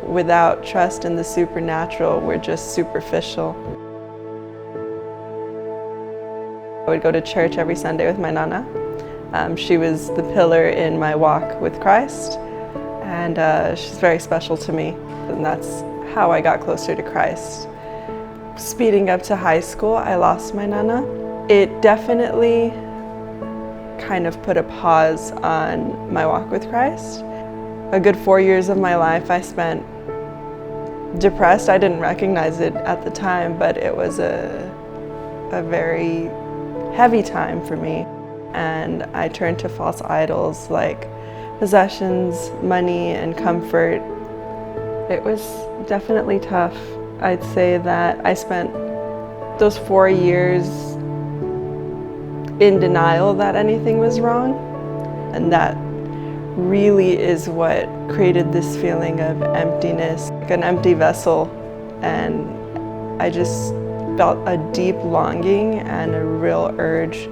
without trust in the supernatural, we're just superficial. I would go to church every Sunday with my Nana. She was the pillar in my walk with Christ, and she's very special to me, and that's how I got closer to Christ. Speeding up to high school, I lost my Nana. It definitely kind of put a pause on my walk with Christ. A good 4 years of my life I spent depressed. I didn't recognize it at the time, but it was a very heavy time for me. And I turned to false idols like possessions, money, and comfort. It was definitely tough. I'd say that I spent those 4 years in denial that anything was wrong, and that really is what created this feeling of emptiness, like an empty vessel. And I just felt a deep longing and a real urge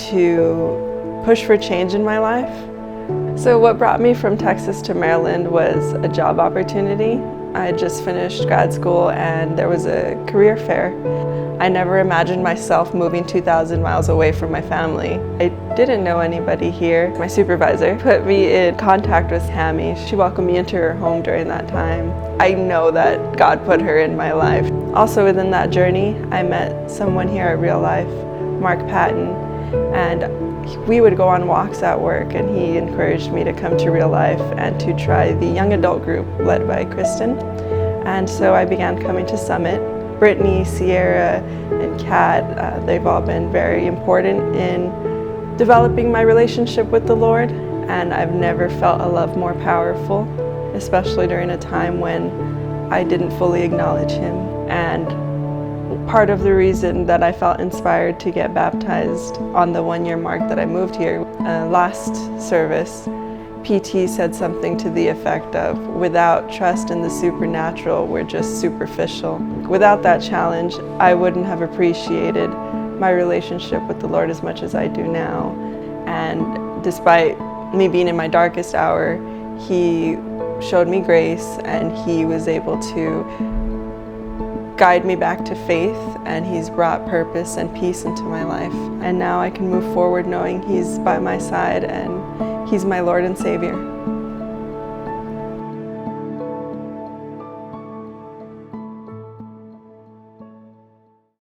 to push for change in my life. So what brought me from Texas to Maryland was a job opportunity. I had just finished grad school and there was a career fair. I never imagined myself moving 2,000 miles away from my family. I didn't know anybody here. My supervisor put me in contact with Tammy. She welcomed me into her home during that time. I know that God put her in my life. Also within that journey, I met someone here at Real Life, Mark Patton, and we would go on walks at work, and he encouraged me to come to Real Life and to try the young adult group led by Kristen. And so I began coming to Summit. Brittany, Sierra, and Kat, they've all been very important in developing my relationship with the Lord, and I've never felt a love more powerful, especially during a time when I didn't fully acknowledge Him. And part of the reason that I felt inspired to get baptized on the 1 year mark that I moved here, last service, PT said something to the effect of, without trust in the supernatural, we're just superficial. Without that challenge, I wouldn't have appreciated my relationship with the Lord as much as I do now. And despite me being in my darkest hour, He showed me grace, and He was able to guide me back to faith, and He's brought purpose and peace into my life. And now I can move forward knowing He's by my side and He's my Lord and Savior.